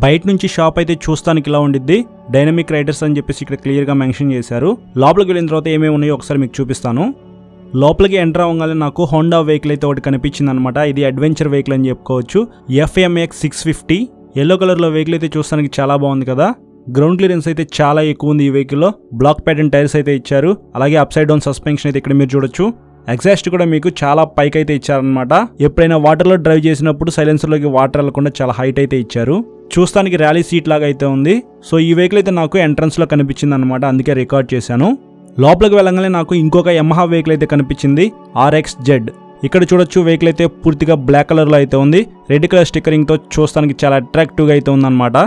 బయట నుంచి షాప్ అయితే చూస్తానికి ఇలా ఉండిద్ది. డైనమిక్ రైడర్స్ అని చెప్పేసి ఇక్కడ క్లియర్గా మెన్షన్ చేశారు. లోపలికి వెళ్ళిన తర్వాత ఏమేమి ఉన్నాయో ఒకసారి మీకు చూపిస్తాను. లోపలికి ఎంటర్ అవ్వగానే నాకు హోండా వెహికల్ అయితే ఒకటి కనిపించింది అనమాట. ఇది అడ్వెంచర్ వెహికల్ అని చెప్పుకోవచ్చు. FMX 650 ఎల్లో కలర్లో వెహికల్ అయితే చూస్తానికి చాలా బాగుంది కదా. గ్రౌండ్ క్లియరెన్స్ అయితే చాలా ఎక్కువ ఉంది ఈ వెహికల్లో. బ్లాక్ ప్యాటర్న్ టైర్స్ అయితే ఇచ్చారు. అలాగే అప్సైడ్ డౌన్ సస్పెన్షన్ అయితే ఇక్కడ మీరు చూడొచ్చు. ఎగ్జాస్ట్ కూడా మీకు చాలా పైకి అయితే ఇచ్చారనమాట. ఎప్పుడైనా వాటర్లో డ్రైవ్ చేసినప్పుడు సైలెన్సర్లోకి వాటర్ వెళ్లకుండా చాలా హైట్ అయితే ఇచ్చారు. చూస్తానికి ర్యాలీ సీట్ లాగా అయితే ఉంది. సో ఈ వెహికల్ అయితే నాకు ఎంట్రన్స్లో కనిపించింది అనమాట, అందుకే రికార్డ్ చేశాను. లోపలికి వెళ్ళగానే నాకు ఇంకొక యమహా వెహికల్ అయితే కనిపించింది, RXZ. ఇక్కడ చూడొచ్చు వెహికల్ అయితే పూర్తిగా బ్లాక్ కలర్లో అయితే ఉంది. రెడ్ కలర్ స్టిక్కరింగ్తో చూస్తానికి చాలా అట్రాక్టివ్గా అయితే ఉందన్నమాట.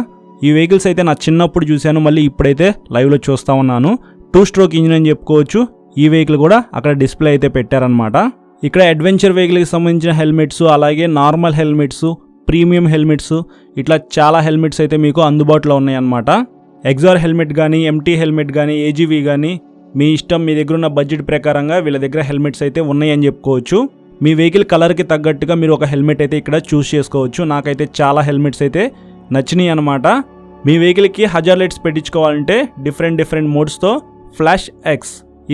ఈ వెహికల్స్ అయితే నా చిన్నప్పుడు చూశాను, మళ్ళీ ఇప్పుడైతే లైవ్లో చూస్తూ ఉన్నాను. 2 స్ట్రోక్ ఇంజిన్ అని చెప్పుకోవచ్చు. ఈ వెహికల్ కూడా అక్కడ డిస్ప్లే అయితే పెట్టారనమాట. ఇక్కడ అడ్వెంచర్ వెహికల్కి సంబంధించిన హెల్మెట్స్, అలాగే నార్మల్ హెల్మెట్స్, ప్రీమియం హెల్మెట్స్, ఇట్లా చాలా హెల్మెట్స్ అయితే మీకు అందుబాటులో ఉన్నాయన్నమాట. ఎగ్జార్ హెల్మెట్ కానీ, MT హెల్మెట్ కానీ, AGV కానీ మీ ఇష్టం, మీ దగ్గర ఉన్న బడ్జెట్ ప్రకారంగా వీళ్ళ దగ్గర హెల్మెట్స్ అయితే ఉన్నాయని చెప్పుకోవచ్చు. మీ వెహికల్ కలర్కి తగ్గట్టుగా మీరు ఒక హెల్మెట్ అయితే ఇక్కడ చూస్ చేసుకోవచ్చు. నాకైతే చాలా హెల్మెట్స్ అయితే నచ్చినాయి అనమాట. మీ వెహికల్కి హజార్ లైట్స్ పెట్టించుకోవాలంటే డిఫరెంట్ మోడ్స్తో ఫ్లాష్ X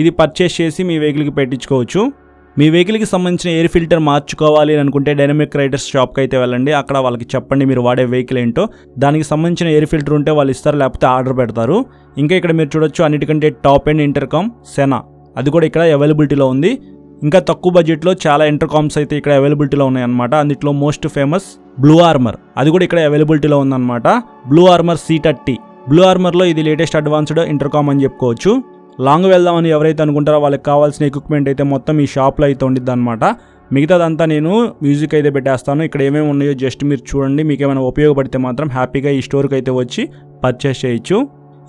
ఇది పర్చేస్ చేసి మీ వెహికల్కి పెట్టించుకోవచ్చు. మీ వెహికల్కి సంబంధించిన ఎయిర్ ఫిల్టర్ మార్చుకోవాలి అని అనుకుంటే డైనమిక్ రైడర్స్ షాప్కి అయితే వెళ్ళండి. అక్కడ వాళ్ళకి చెప్పండి మీరు వాడే వెహికల్ ఏంటో, దానికి సంబంధించిన ఎయిర్ ఫిల్టర్ ఉంటే వాళ్ళు ఇస్తారు, లేకపోతే ఆర్డర్ పెడతారు. ఇంకా ఇక్కడ మీరు చూడొచ్చు అన్నిటికంటే టాప్ ఎండ్ ఇంటర్కామ్ సెనా, అది కూడా ఇక్కడ అవైలబిలిటీలో ఉంది. ఇంకా తక్కువ బడ్జెట్లో చాలా ఇంటర్కామ్స్ అయితే ఇక్కడ అవైలబిలిటీలో ఉన్నాయన్నమాట. అందులో మోస్ట్ ఫేమస్ బ్లూ ఆర్మర్, అది కూడా ఇక్కడ అవైలబిలిటీలో ఉందన్నమాట. Blue armour C30. బ్లూ ఆర్మర్లో ఇది లేటెస్ట్ అడ్వాన్స్డ్ ఇంటర్కామ్ అని చెప్పుకోవచ్చు. లాంగ్ వెళ్దామని ఎవరైతే అనుకుంటారో వాళ్ళకి కావాల్సిన ఎక్విప్మెంట్ అయితే మొత్తం ఈ షాప్లో అయితే ఉండిద్ది అనమాట. మిగతాదంతా నేను మ్యూజిక్ అయితే పెట్టేస్తాను. ఇక్కడ ఏమేమి ఉన్నాయో జస్ట్ మీరు చూడండి. మీకు ఏమైనా ఉపయోగపడితే మాత్రం హ్యాపీగా ఈ స్టోర్కి అయితే వచ్చి పర్చేస్ చేయొచ్చు.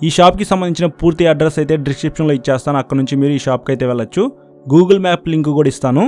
ఈ షాప్కి సంబంధించిన పూర్తి అడ్రస్ అయితే డిస్క్రిప్షన్లో ఇచ్చేస్తాను. అక్కడ నుంచి మీరు ఈ షాప్కి అయితే వెళ్ళొచ్చు. గూగుల్ మ్యాప్ లింక్ కూడా ఇస్తాను.